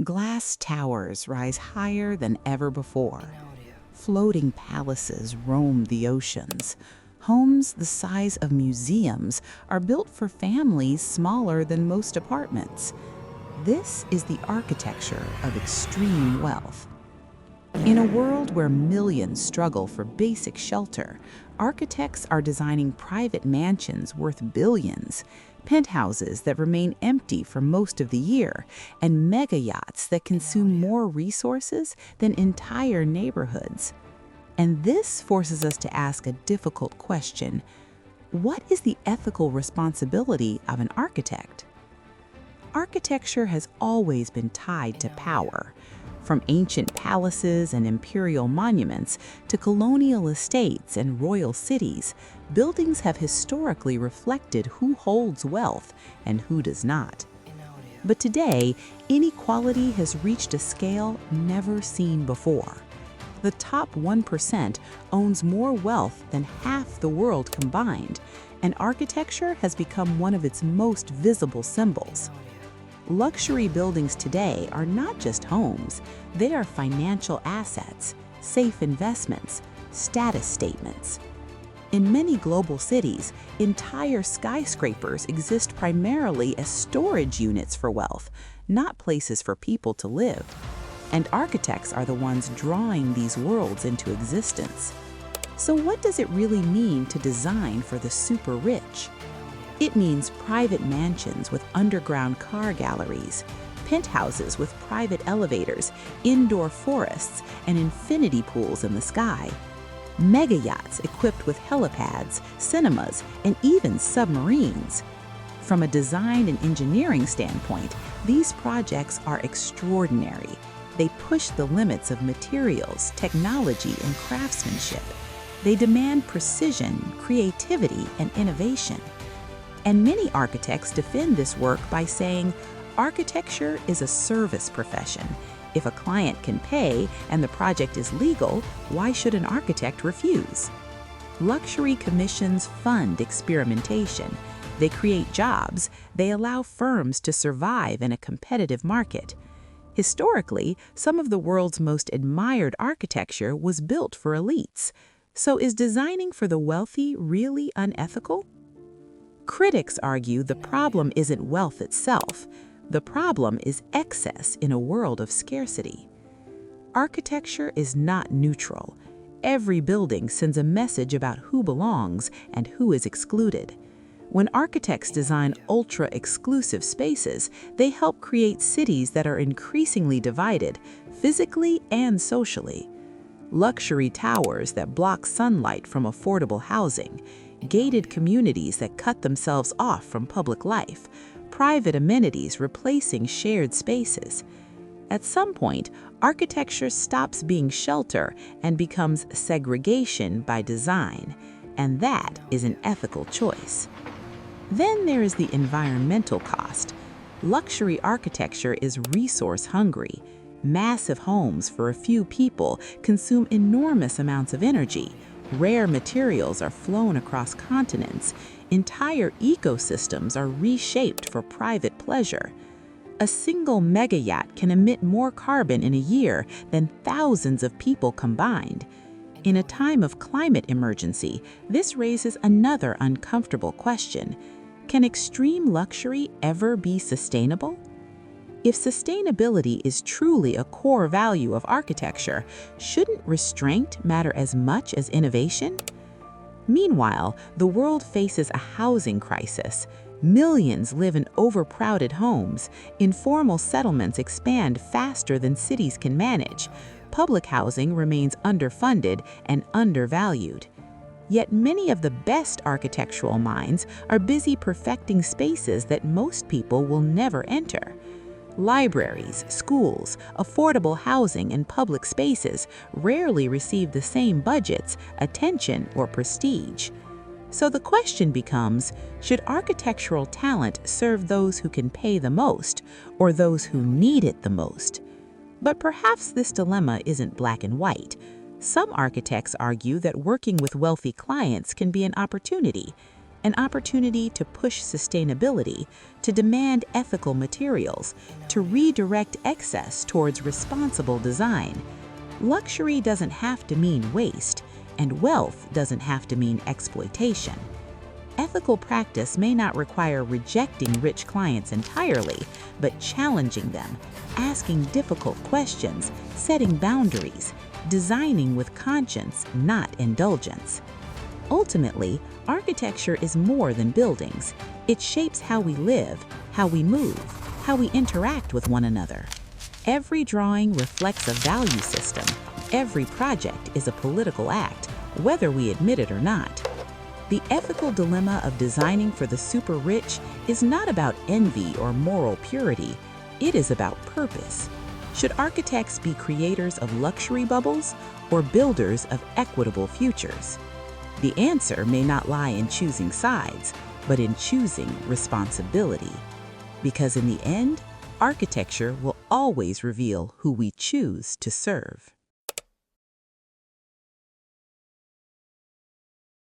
Glass towers rise higher than ever before. Floating palaces roam the oceans. Homes the size of museums are built for families smaller than most apartments. This is the architecture of extreme wealth. In a world where millions struggle for basic shelter, architects are designing private mansions worth billions, penthouses that remain empty for most of the year, and mega-yachts that consume more resources than entire neighborhoods. And this forces us to ask a difficult question: what is the ethical responsibility of an architect? Architecture has always been tied to power. From ancient palaces and imperial monuments to colonial estates and royal cities, buildings have historically reflected who holds wealth and who does not. But today, inequality has reached a scale never seen before. The top 1% owns more wealth than half the world combined, and architecture has become one of its most visible symbols. Luxury buildings today are not just homes, they are financial assets, safe investments, status statements. In many global cities, entire skyscrapers exist primarily as storage units for wealth, not places for people to live. And architects are the ones drawing these worlds into existence. So what does it really mean to design for the super rich? It means private mansions with underground car galleries, penthouses with private elevators, indoor forests, and infinity pools in the sky. Mega yachts equipped with helipads, cinemas, and even submarines. From a design and engineering standpoint, these projects are extraordinary. They push the limits of materials, technology, and craftsmanship. They demand precision, creativity, and innovation. And many architects defend this work by saying, architecture is a service profession. If a client can pay and the project is legal, why should an architect refuse? Luxury commissions fund experimentation. They create jobs. They allow firms to survive in a competitive market. Historically, some of the world's most admired architecture was built for elites. So is designing for the wealthy really unethical? Critics argue the problem isn't wealth itself. The problem is excess in a world of scarcity. Architecture is not neutral. Every building sends a message about who belongs and who is excluded. When architects design ultra-exclusive spaces, they help create cities that are increasingly divided, physically and socially. Luxury towers that block sunlight from affordable housing, gated communities that cut themselves off from public life, private amenities replacing shared spaces. At some point, architecture stops being shelter and becomes segregation by design, and that is an ethical choice. Then there is the environmental cost. Luxury architecture is resource-hungry. Massive homes for a few people consume enormous amounts of energy. Rare materials are flown across continents. Entire ecosystems are reshaped for private pleasure. A single mega-yacht can emit more carbon in a year than thousands of people combined. In a time of climate emergency, this raises another uncomfortable question. Can extreme luxury ever be sustainable? If sustainability is truly a core value of architecture, shouldn't restraint matter as much as innovation? Meanwhile, the world faces a housing crisis. Millions live in overcrowded homes. Informal settlements expand faster than cities can manage. Public housing remains underfunded and undervalued. Yet many of the best architectural minds are busy perfecting spaces that most people will never enter. Libraries, schools, affordable housing, and public spaces rarely receive the same budgets, attention, or prestige. So the question becomes, should architectural talent serve those who can pay the most, or those who need it the most? But perhaps this dilemma isn't black and white. Some architects argue that working with wealthy clients can be an opportunity. an opportunity to push sustainability, to demand ethical materials, to redirect excess towards responsible design. Luxury doesn't have to mean waste, and wealth doesn't have to mean exploitation. Ethical practice may not require rejecting rich clients entirely, but challenging them, asking difficult questions, setting boundaries, designing with conscience, not indulgence. Ultimately, architecture is more than buildings. It shapes how we live, how we move, how we interact with one another. Every drawing reflects a value system. Every project is a political act, whether we admit it or not. The ethical dilemma of designing for the super rich is not about envy or moral purity. It is about purpose. Should architects be creators of luxury bubbles or builders of equitable futures? The answer may not lie in choosing sides, but in choosing responsibility. Because in the end, architecture will always reveal who we choose to serve.